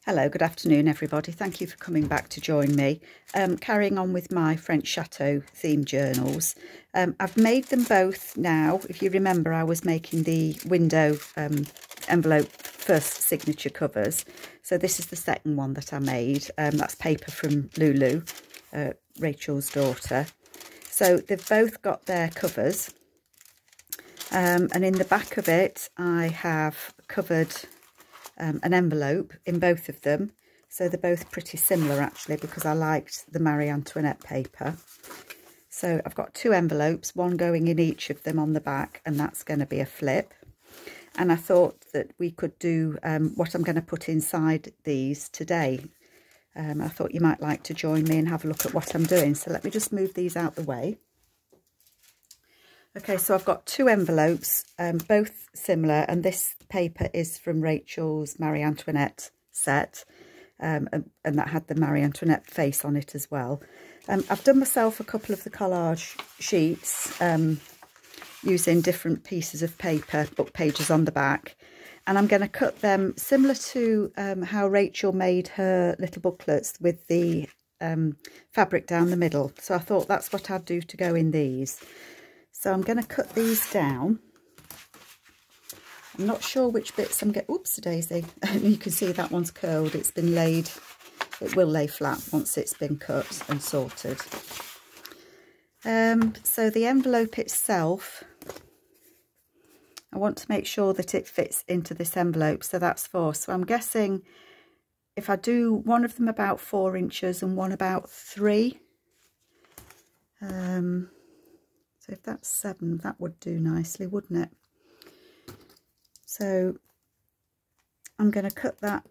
Hello, good afternoon everybody. Thank you for coming back to join me. Carrying on with my French Chateau theme journals. I've made them both now. If you remember, I was making the window envelope first signature covers. So this is the second one that I made. That's paper from Lulu, Rachel's daughter. So they've both got their covers. And in the back of it, I have covered an envelope in both of them, so they're both pretty similar actually, because I liked the Marie Antoinette paper. So I've got two envelopes, one going in each of them on the back, and that's going to be a flip. And I thought that we could do what I'm going to put inside these today. I thought you might like to join me and have a look at what I'm doing. So let me just move these out the way. Okay, so I've got two envelopes, both similar, and this paper is from Rachel's Marie Antoinette set, and that had the Marie Antoinette face on it as well. I've done myself a couple of the collage sheets using different pieces of paper, book pages on the back, and I'm going to cut them similar to how Rachel made her little booklets with the fabric down the middle. So I thought that's what I'd do to go in these. So I'm going to cut these down. I'm not sure which bits I'm getting. Oops, daisy. You can see that one's curled. It's been laid. It will lay flat once it's been cut and sorted. So the envelope itself, I want to make sure that it fits into this envelope. So that's 4. So I'm guessing if I do one of them about 4 inches and one about 3. So if that's 7, that would do nicely, wouldn't it? So I'm going to cut that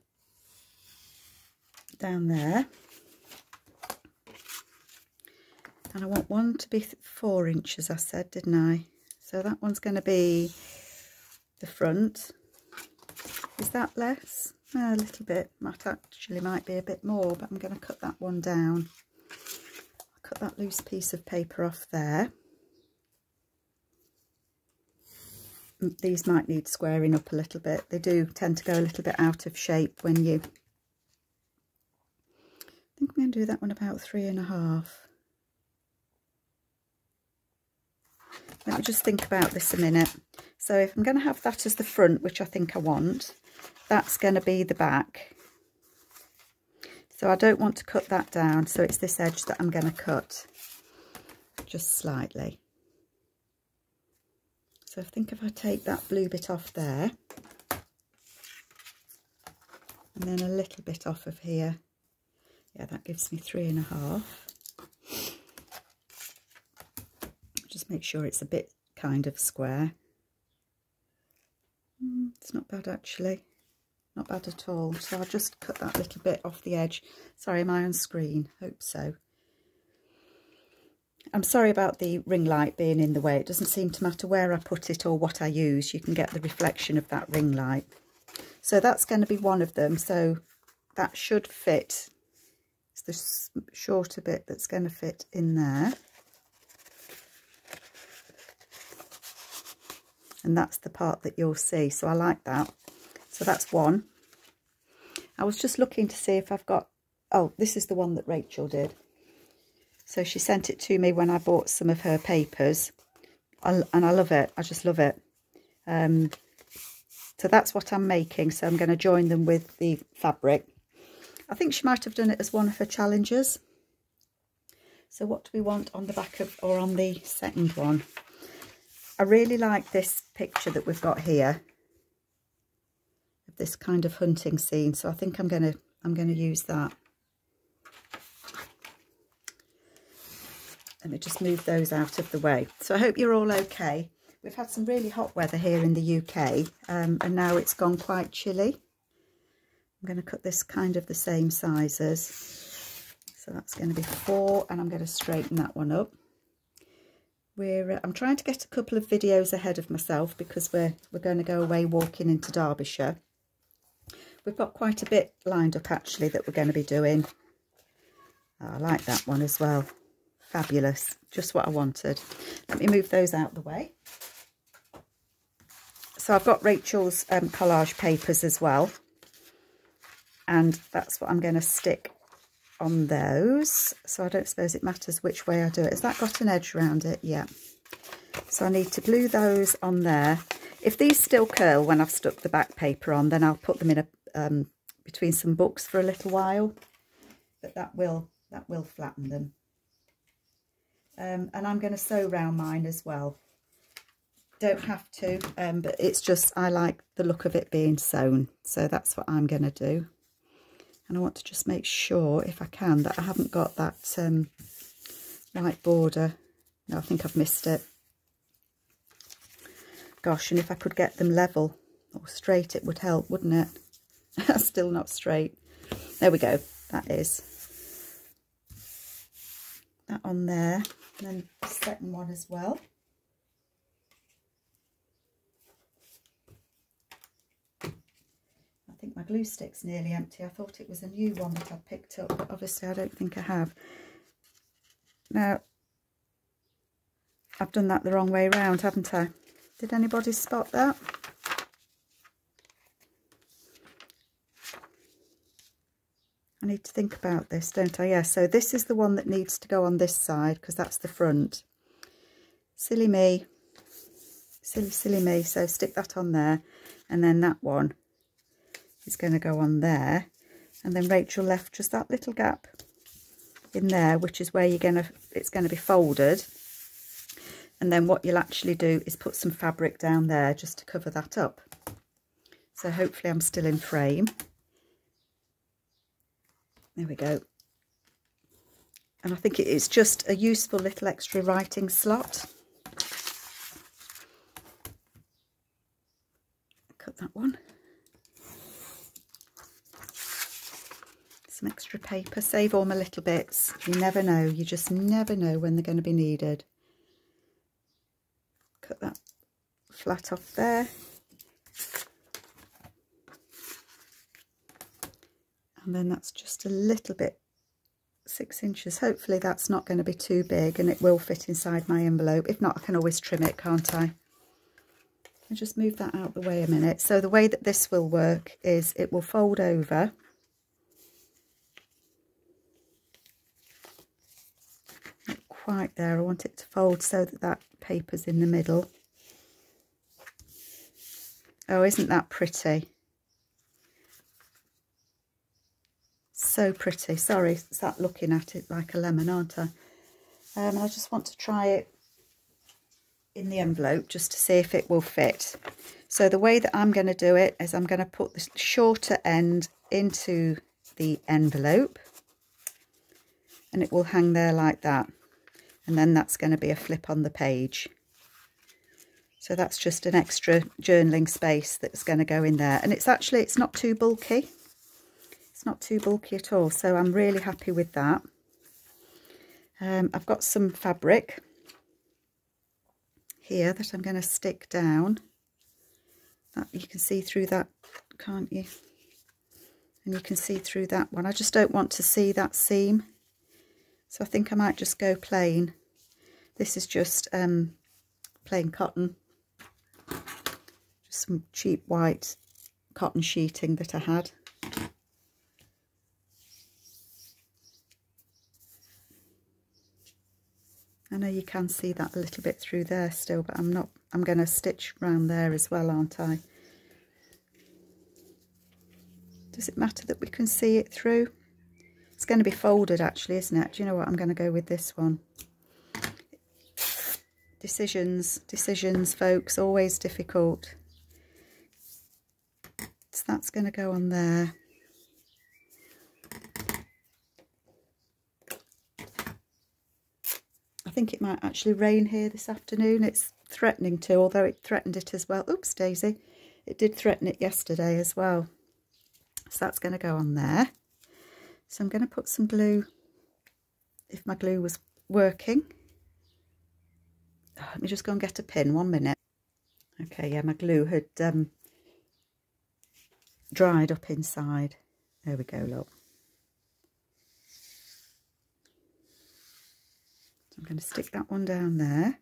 down there. And I want one to be 4 inches, I said, didn't I? So that one's going to be the front. Is that less? A little bit. Might be a bit more, but I'm going to cut that one down. I'll cut that loose piece of paper off there. These might need squaring up a little bit. They do tend to go a little bit out of shape when you... I think I'm going to do that one about 3.5. Let me just think about this a minute. So if I'm going to have that as the front, which I think I want, that's going to be the back. So I don't want to cut that down, so it's this edge that I'm going to cut just slightly. So I think if I take that blue bit off there, and then a little bit off of here, yeah, that gives me 3.5. Just make sure it's a bit kind of square. It's not bad actually, not bad at all. So I'll just cut that little bit off the edge. Sorry, am I on screen? Hope so. I'm sorry about the ring light being in the way. It doesn't seem to matter where I put it or what I use. You can get the reflection of that ring light. So that's going to be one of them. So that should fit. It's the shorter bit that's going to fit in there. And that's the part that you'll see. So I like that. So that's one. I was just looking to see if I've got... Oh, this is the one that Rachel did. So she sent it to me when I bought some of her papers, and I love it. I just love it. So that's what I'm making. So I'm going to join them with the fabric. I think she might have done it as one of her challenges. So what do we want on the back of, or on the second one? I really like this picture that we've got here of this kind of hunting scene. So I think I'm going to use that. Let me just move those out of the way. So I hope you're all okay. We've had some really hot weather here in the UK, and now it's gone quite chilly. I'm going to cut this kind of the same sizes. So that's going to be 4, and I'm going to straighten that one up. I'm trying to get a couple of videos ahead of myself because we're going to go away walking into Derbyshire. We've got quite a bit lined up actually that we're going to be doing. Oh, I like that one as well. Fabulous, just what I wanted. Let me move those out the way. So I've got Rachel's collage papers as well. and that's what I'm going to stick on those. So I don't suppose it matters which way I do it. Has that got an edge around it? Yeah. So I need to glue those on there. If these still curl when I've stuck the back paper on, then I'll put them in a between some books for a little while, but that will flatten them. And I'm going to sew round mine as well. Don't have to, but it's just I like the look of it being sewn, so that's what I'm going to do. And I want to just make sure, if I can, that I haven't got that white border. No, I think I've missed it. Gosh, and if I could get them level or straight, it would help, wouldn't it? Still not straight. There we go. That is that on there. And then the second one as well. I think my glue stick's nearly empty. I thought it was a new one that I picked up, but obviously I don't think I have. Now, I've done that the wrong way round, haven't I? Did anybody spot that? I need to think about this, don't I? Yeah, so this is the one that needs to go on this side because that's the front. Silly me. Silly me. So stick that on there, and then that one is going to go on there. And then Rachel left just that little gap in there, which is where it's going to be folded. And then what you'll actually do is put some fabric down there just to cover that up. So hopefully I'm still in frame. There we go. And I think it's just a useful little extra writing slot. Cut that one. Some extra paper. Save all my little bits. You never know. You just never know when they're going to be needed. Cut that flat off there. And then that's just a little bit, 6 inches. Hopefully that's not going to be too big and it will fit inside my envelope. If not, I can always trim it, can't I? I'll just move that out the way a minute. So the way that this will work is it will fold over. Not quite there. I want it to fold so that that paper's in the middle. Oh, isn't that pretty? So pretty. Sorry, sat looking at it like a lemon, aren't I? I just want to try it in the envelope just to see if it will fit. So the way that I'm going to do it is I'm going to put the shorter end into the envelope and it will hang there like that. And then that's going to be a flip on the page. So that's just an extra journaling space that's going to go in there. And it's not too bulky. It's not too bulky at all. So I'm really happy with that. I've got some fabric here that I'm going to stick down. That you can see through that, can't you? And you can see through that one. I just don't want to see that seam. So I think I might just go plain. This is just plain cotton. Just some cheap white cotton sheeting that I had. I know you can see that a little bit through there still, but I'm going to stitch around there as well, aren't I? Does it matter that we can see it through? It's going to be folded actually, isn't it? Do you know what? I'm going to go with this one. Decisions, folks, always difficult. So that's going to go on there. I think it might actually rain here this afternoon. It's threatening to, although it threatened it as well. Oops, Daisy. It did threaten it yesterday as well. So that's going to go on there. So I'm going to put some glue, if my glue was working. Let me just go and get a pin, 1 minute. Okay, yeah, my glue had dried up inside. There we go, look. So I'm going to stick that one down there.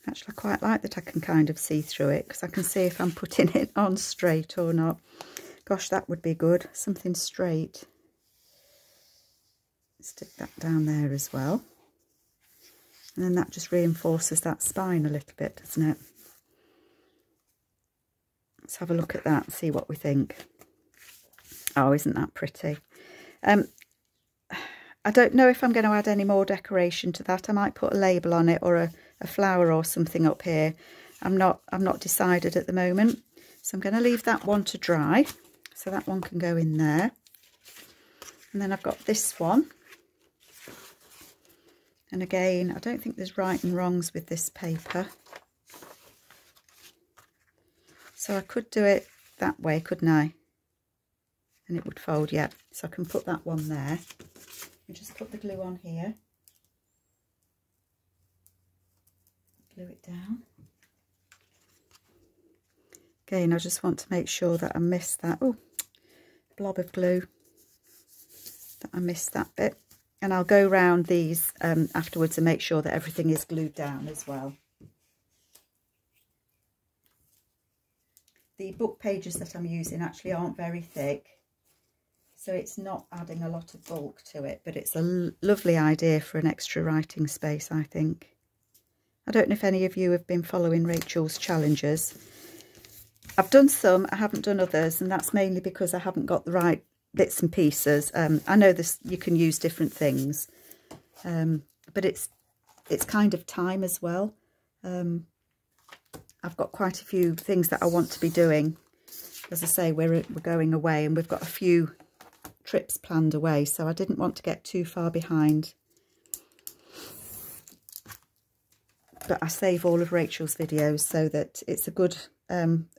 Actually, I quite like that I can kind of see through it, because I can see if I'm putting it on straight or not. Gosh, that would be good. Something straight. Stick that down there as well. And then that just reinforces that spine a little bit, doesn't it? Let's have a look at that and see what we think. Oh, isn't that pretty? I don't know if I'm going to add any more decoration to that. I might put a label on it, or a flower or something up here. I'm not decided at the moment. So I'm going to leave that one to dry. So that one can go in there. And then I've got this one. And again, I don't think there's right and wrongs with this paper. So I could do it that way, couldn't I? And it would fold, yeah. So I can put that one there. And just put the glue on here. Glue it down. Again, I just want to make sure that I miss that. Oh, blob of glue. That I missed that bit. And I'll go round these afterwards and make sure that everything is glued down as well. The book pages that I'm using actually aren't very thick, so it's not adding a lot of bulk to it, but it's a lovely idea for an extra writing space, I think. I don't know if any of you have been following Rachel's challenges. I've done some, I haven't done others, and that's mainly because I haven't got the right bits and pieces. I know this, you can use different things, but it's kind of time as well. I've got quite a few things that I want to be doing. As I say, we're going away, and we've got a few trips planned away, so I didn't want to get too far behind. But I save all of Rachel's videos so that it's a good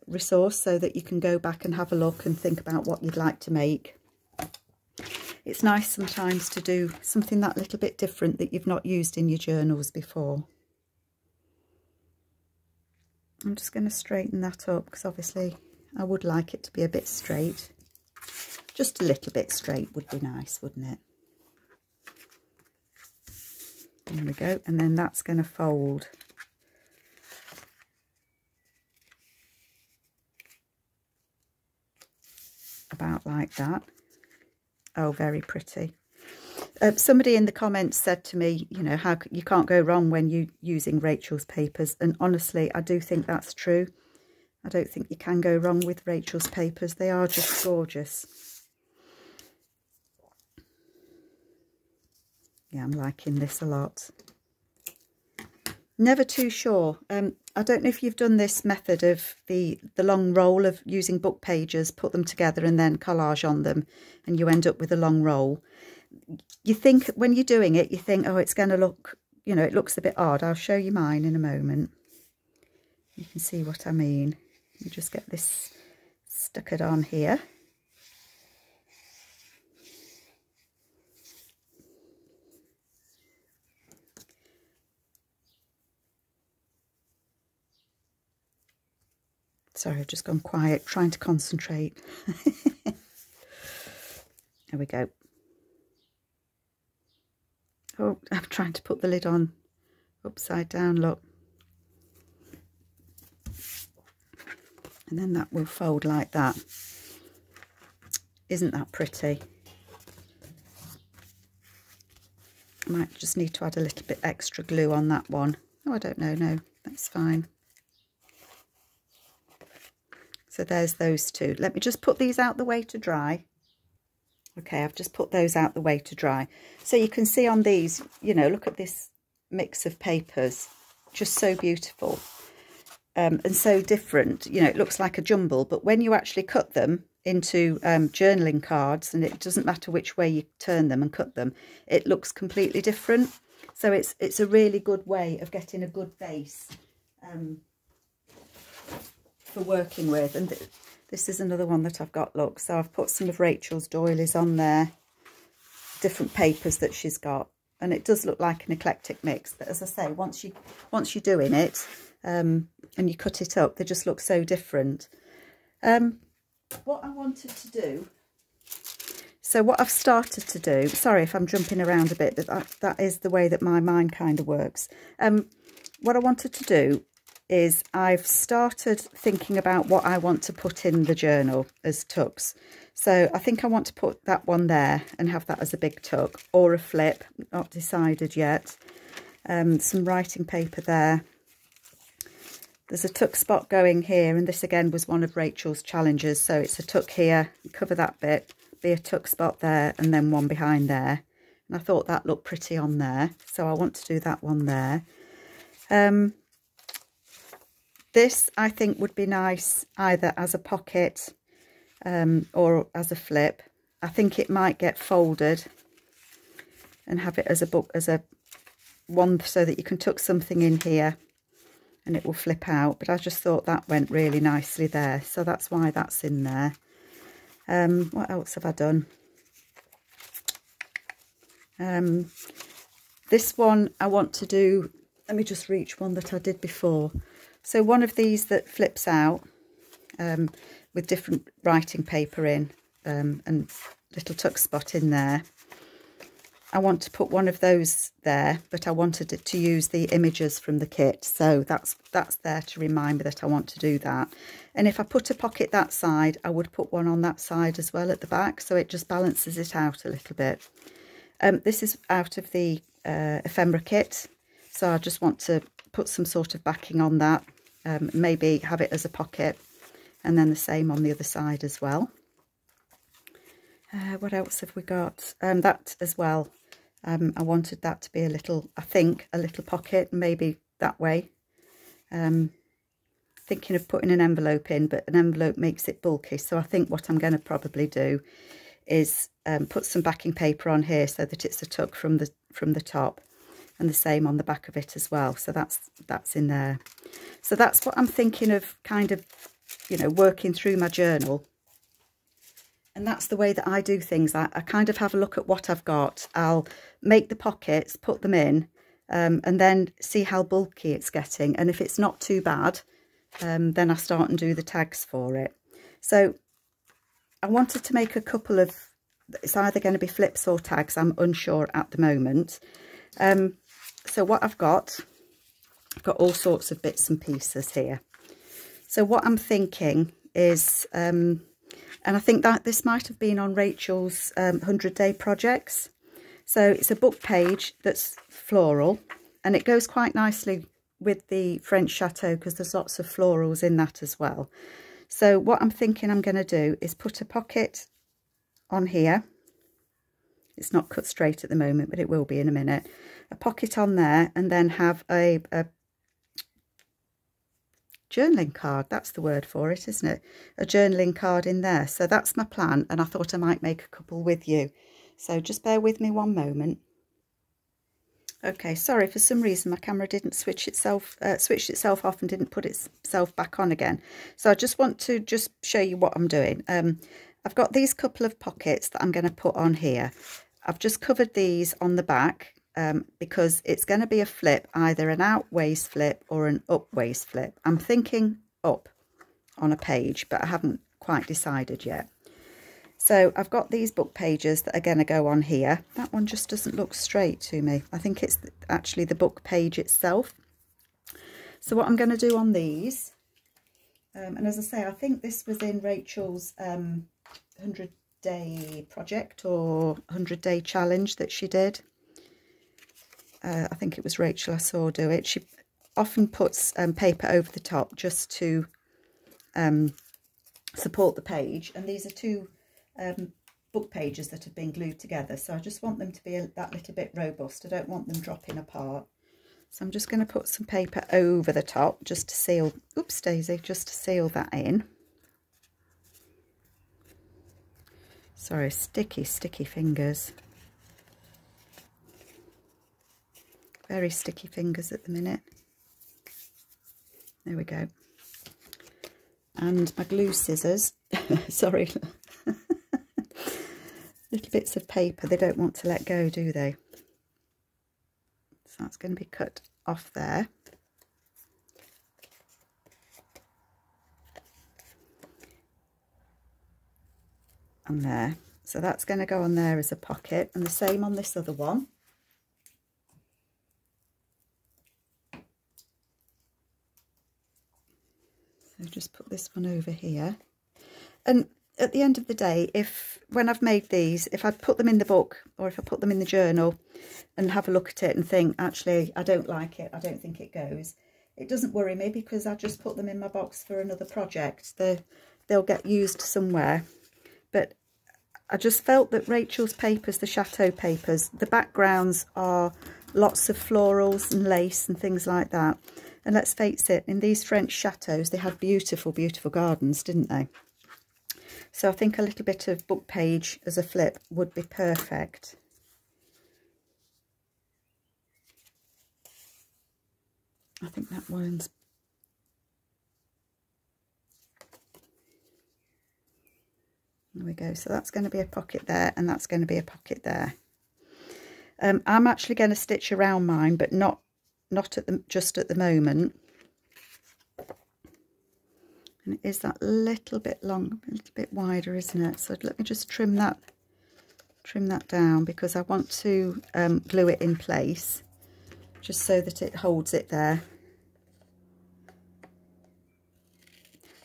resource, so that you can go back and have a look and think about what you'd like to make. It's nice sometimes to do something that little bit different that you've not used in your journals before. I'm just going to straighten that up, because obviously I would like it to be a bit straight. Just a little bit straight would be nice, wouldn't it? There we go. And then that's going to fold about like that. Oh, very pretty. Somebody in the comments said to me, you know, how you can't go wrong when you're using Rachel's papers. And honestly, I do think that's true. I don't think you can go wrong with Rachel's papers. They are just gorgeous. Yeah, I'm liking this a lot. Never too sure. I don't know if you've done this method of the long roll of using book pages, put them together and then collage on them, and you end up with a long roll. You think, when you're doing it, you think, oh, it's going to look, you know, it looks a bit odd. I'll show you mine in a moment. You can see what I mean. You just get this stuckered on here. Sorry, I've just gone quiet, trying to concentrate. There we go. Oh, I'm trying to put the lid on upside down, look. And then that will fold like that. Isn't that pretty? I might just need to add a little bit extra glue on that one. Oh, I don't know, no, that's fine. So there's those two. Let me just put these out the way to dry. Okay, I've just put those out the way to dry. So you can see on these, you know, look at this mix of papers. Just so beautiful. And so different. You know, it looks like a jumble, but when you actually cut them into journaling cards, and it doesn't matter which way you turn them and cut them, it looks completely different. So it's a really good way of getting a good base for working with. And this is another one that I've got, look. So I've put some of Rachel's doilies on there, different papers that she's got, and it does look like an eclectic mix. But as I say, once you're doing it and you cut it up, they just look so different. What I wanted to do, so what I've started to do, sorry if I'm jumping around a bit, but that is the way that my mind kind of works. what I wanted to do is I've started thinking about what I want to put in the journal as tucks. So I think I want to put that one there and have that as a big tuck, or a flip, not decided yet. Some writing paper there. There's a tuck spot going here, and this again was one of Rachel's challenges. So it's a tuck here, cover that bit, be a tuck spot there, and then one behind there. And I thought that looked pretty on there, so I want to do that one there. This I think would be nice either as a pocket or as a flip. I think it might get folded and have it as a book, as a one, so that you can tuck something in here and it will flip out. But I just thought that went really nicely there, so that's why that's in there. What else have I done? This one I want to do, let me just reach one that I did before. So one of these that flips out with different writing paper in and little tuck spot in there. I want to put one of those there, but I wanted it to use the images from the kit. So that's there to remind me that I want to do that. And if I put a pocket that side, I would put one on that side as well at the back, so it just balances it out a little bit. This is out of the ephemera kit, so I just want to put some sort of backing on that, maybe have it as a pocket, and then the same on the other side as well. What else have we got? That as well, I wanted that to be a little, I think, a little pocket, maybe that way. Thinking of putting an envelope in, but an envelope makes it bulky, so I think what I'm going to probably do is put some backing paper on here so that it's a tuck from the top, and the same on the back of it as well. So that's in there. So that's what I'm thinking of, kind of, you know, working through my journal. And that's the way that I do things. I kind of have a look at what I've got. I'll make the pockets, put them in, and then see how bulky it's getting. And if it's not too bad, then I start and do the tags for it. So I wanted to make a couple of, it's either going to be flips or tags, I'm unsure at the moment. So what I've got all sorts of bits and pieces here. So what I'm thinking is, and I think that this might have been on Rachel's 100-day projects. So it's a book page that's floral, and it goes quite nicely with the French Chateau because there's lots of florals in that as well. So what I'm thinking I'm going to do is put a pocket on here. It's not cut straight at the moment, but it will be in a minute. A pocket on there, and then have a journaling card. That's the word for it, isn't it? A journaling card in there. So that's my plan, and I thought I might make a couple with you. So just bear with me one moment. Okay, sorry, for some reason my camera didn't switched itself off and didn't put itself back on again. So I just want to just show you what I'm doing. I've got these couple of pockets that I'm going to put on here. I've just covered these on the back because it's going to be a flip, either an out waist flip or an up waist flip. I'm thinking up on a page, but I haven't quite decided yet. So I've got these book pages that are going to go on here. That one just doesn't look straight to me. I think it's actually the book page itself. So what I'm going to do on these, and as I say, I think this was in Rachel's 100-day project or 100-day challenge that she did. I think it was Rachel I saw do it. She often puts paper over the top just to support the page, and these are two book pages that have been glued together, so I just want them to be that little bit robust. I don't want them dropping apart, so I'm just going to put some paper over the top just to seal, oops daisy, just to seal that in. Sorry, sticky fingers, very sticky fingers at the minute. There we go. And my glue scissors, sorry, little bits of paper, they don't want to let go, do they? So that's going to be cut off there. And there. So that's going to go on there as a pocket, and the same on this other one. So just put this one over here. And at the end of the day, when I've made these, if I put them in the book or if I put them in the journal and have a look at it and think, actually, I don't like it, I don't think it goes, it doesn't worry me, because I just put them in my box for another project. They'll get used somewhere. But I just felt that Rachel's papers, the Chateau papers, the backgrounds are lots of florals and lace and things like that. And let's face it, in these French chateaus, they had beautiful, beautiful gardens, didn't they? So I think a little bit of book page as a flip would be perfect. I think that one's... There we go. So that's going to be a pocket there, and that's going to be a pocket there. I'm actually going to stitch around mine, but not just at the moment. And it is that little bit long, a little bit wider, isn't it? So let me just trim that down, because I want to glue it in place, just so that it holds it there.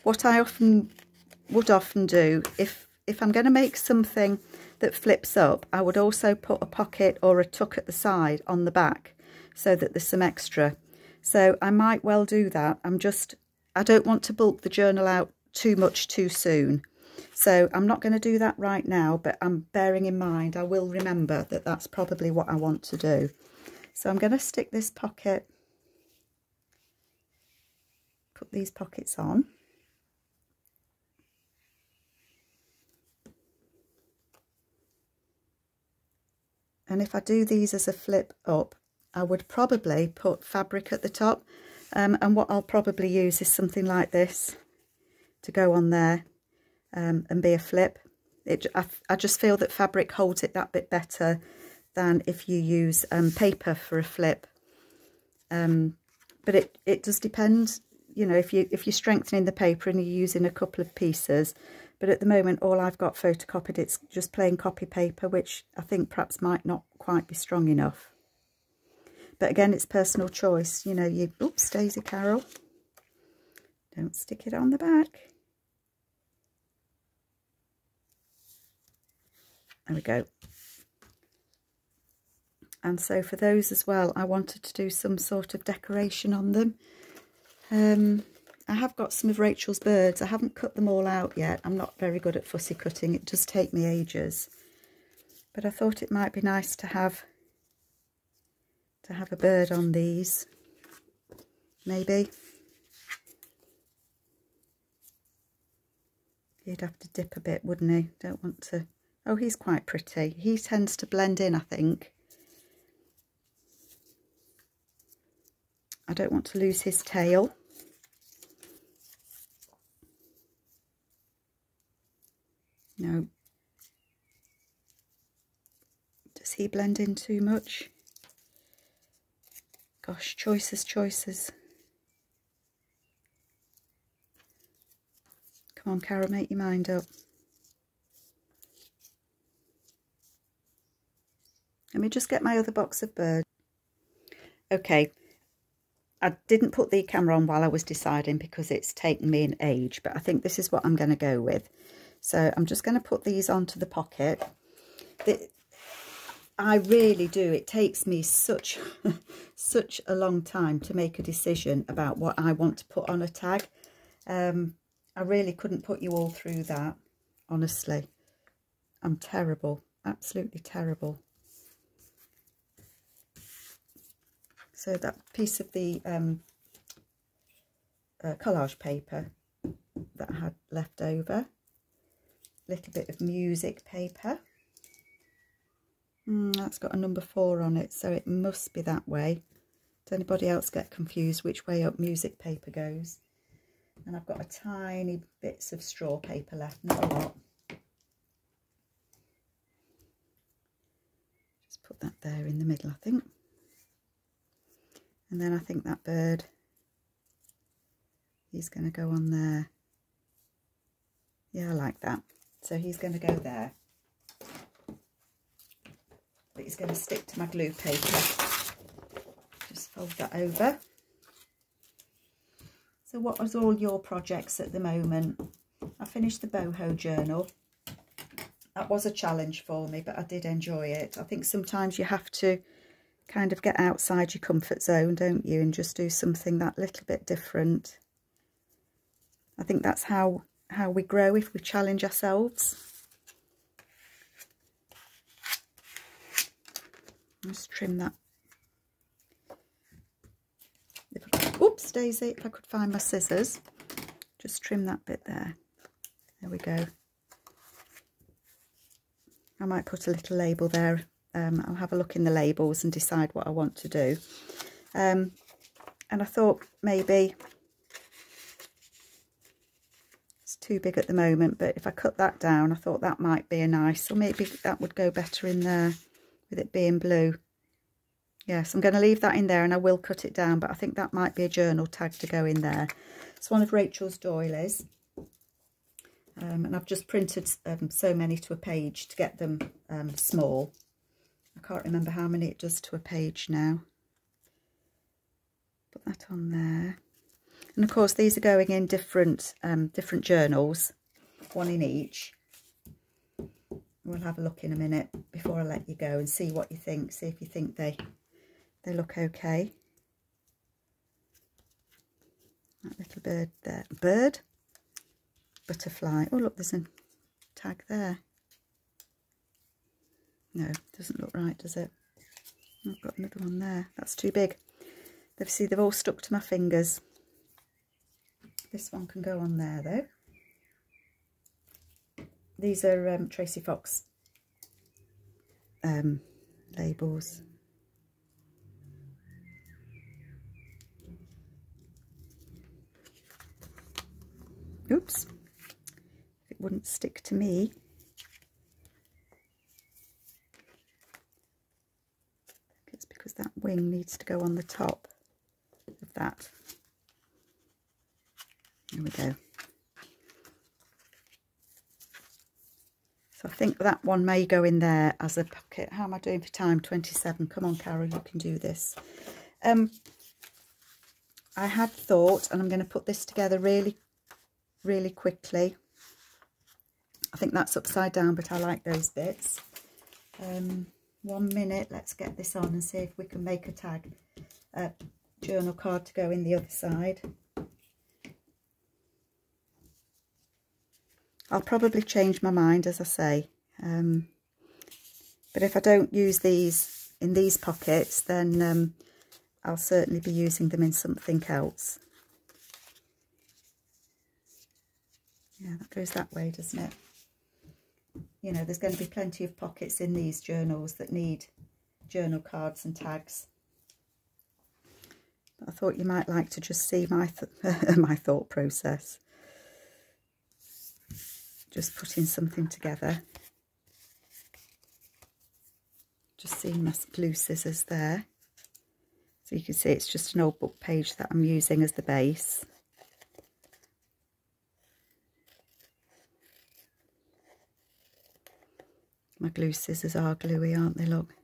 What I would often do, if I'm going to make something that flips up, I would also put a pocket or a tuck at the side on the back, so that there's some extra. So I might well do that. I don't want to bulk the journal out too much too soon. So I'm not going to do that right now, but I'm bearing in mind, I will remember that that's probably what I want to do. So I'm going to stick this pocket, put these pockets on. And if I do these as a flip up, I would probably put fabric at the top. And what I'll probably use is something like this to go on there and be a flip. I just feel that fabric holds it that bit better than if you use paper for a flip. But it does depend, you know, if you're strengthening the paper and you're using a couple of pieces. But at the moment, all I've got photocopied, it's just plain copy paper, which I think perhaps might not quite be strong enough. But again, it's personal choice. You know, oops, Daisy Carol. Don't stick it on the back. There we go. And so for those as well, I wanted to do some sort of decoration on them. I have got some of Rachel's birds. I haven't cut them all out yet. I'm not very good at fussy cutting. It does take me ages. But I thought it might be nice to have a bird on these. Maybe. He'd have to dip a bit, wouldn't he? Don't want to... Oh, he's quite pretty. He tends to blend in, I think. I don't want to lose his tail. No. Does he blend in too much? Gosh, choices. Come on, Cara, make your mind up. Let me just get my other box of birds. Okay, I didn't put the camera on while I was deciding because it's taken me an age, but I think this is what I'm going to go with. So I'm just going to put these onto the pocket. I really do. It takes me such a long time to make a decision about what I want to put on a tag. I really couldn't put you all through that, honestly. I'm terrible, absolutely terrible. So that piece of the collage paper that I had left over, little bit of music paper. That's got a number 4 on it, so it must be that way. Does anybody else get confused which way up music paper goes? And I've got a tiny bits of straw paper left, not a lot. Just put that there in the middle, I think. And then I think that bird, he's going to go on there. Yeah, I like that. So he's going to go there. But he's going to stick to my glue paper. Just fold that over. So what was all your projects at the moment? I finished the boho journal. That was a challenge for me, but I did enjoy it. I think sometimes you have to kind of get outside your comfort zone, don't you, and just do something that little bit different. I think that's how we grow, if we challenge ourselves. Just trim that. Oops, Daisy, if I could find my scissors, just trim that bit there. There we go. I might put a little label there. I'll have a look in the labels and decide what I want to do. And I thought maybe it's too big at the moment, but if I cut that down, I thought that might be a nice, or maybe that would go better in there with it being blue. Yes, I'm going to leave that in there and I will cut it down, but I think that might be a journal tag to go in there. It's one of Rachel's doilies. And I've just printed so many to a page to get them small. I can't remember how many it does to a page now. Put that on there. And of course these are going in different journals, one in each. We'll have a look in a minute before I let you go and see what you think. See if you think they look okay. That little bird there. Butterfly. Oh look, there's a tag there. No, doesn't look right, does it? I've got another one there. That's too big. They've all stuck to my fingers. This one can go on there though. These are Tracy Fox labels. Oops. It wouldn't stick to me. It's because that wing needs to go on the top of that. There we go. So I think that one may go in there as a pocket. How am I doing for time? 27. Come on, Carol, you can do this. I had thought, and I'm going to put this together really quickly. I think that's upside down, but I like those bits. 1 minute, let's get this on and see if we can make a tag, journal card to go in the other side. I'll probably change my mind, as I say, but if I don't use these in these pockets, then I'll certainly be using them in something else. Yeah, that goes that way, doesn't it? You know, there's going to be plenty of pockets in these journals that need journal cards and tags. But I thought you might like to just see my my thought process. Just putting something together. Just seeing my glue scissors there. So you can see it's just an old book page that I'm using as the base. My glue scissors are gluey, aren't they? Look.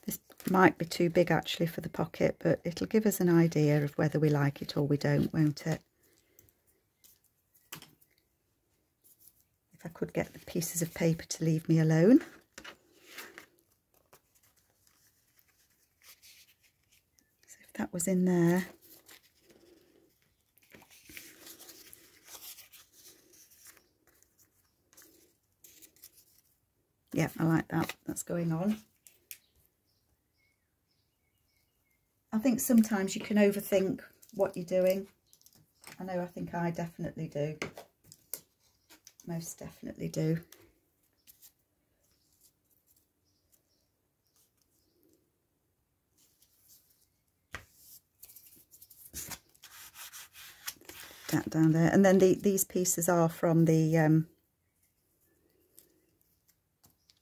This might be too big actually for the pocket, but it'll give us an idea of whether we like it or we don't, won't it? If I could get the pieces of paper to leave me alone. So if that was in there. Yeah, I like that. That's going on. I think sometimes you can overthink what you're doing. I think I definitely do. Most definitely do. That down there. And then these pieces are from the...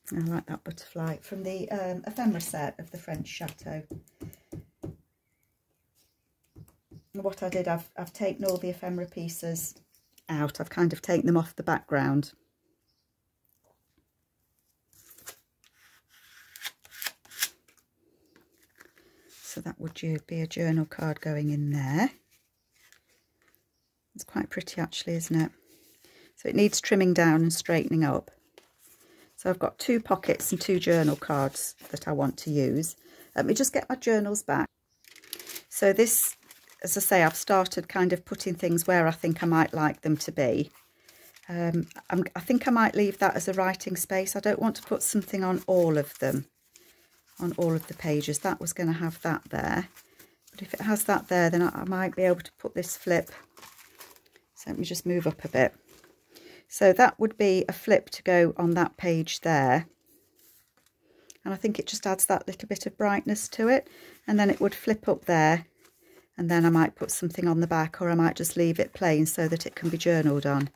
I like that butterfly, from the ephemera set of the French Chateau. And what I did, I've taken all the ephemera pieces out. I've kind of taken them off the background. So that would be a journal card going in there. It's quite pretty actually, isn't it? So it needs trimming down and straightening up. So I've got 2 pockets and 2 journal cards that I want to use. Let me just get my journals back. So this, as I say, I've started kind of putting things where I think I might like them to be. I think I might leave that as a writing space. I don't want to put something on all of them, on all of the pages. That was going to have that there. But if it has that there, then I might be able to put this flip. So let me just move up a bit. So that would be a flip to go on that page there. And I think it just adds that little bit of brightness to it. And then it would flip up there. And then I might put something on the back, or I might just leave it plain so that it can be journaled on.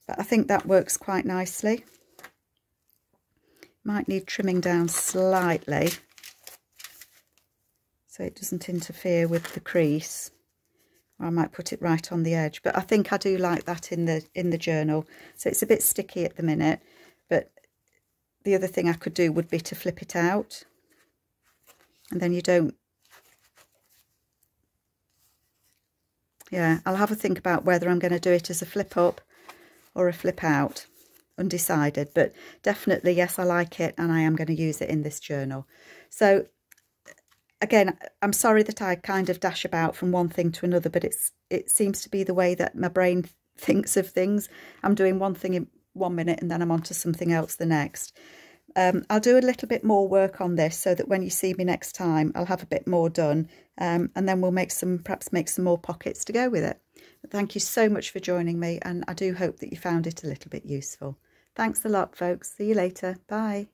But I think that works quite nicely. Might need trimming down slightly so it doesn't interfere with the crease. Or I might put it right on the edge, but I think I do like that in the journal. So it's a bit sticky at the minute, but the other thing I could do would be to flip it out, and then you don't. Yeah, I'll have a think about whether I'm going to do it as a flip up or a flip out. Undecided, but definitely yes, I like it, and I am going to use it in this journal. So again, I'm sorry that I kind of dash about from one thing to another, but it seems to be the way that my brain thinks of things. I'm doing one thing in 1 minute and then I'm on to something else the next. I'll do a little bit more work on this so that when you see me next time, I'll have a bit more done, and then we'll perhaps make some more pockets to go with it. But thank you so much for joining me, and I do hope that you found it a little bit useful. Thanks a lot, folks. See you later. Bye.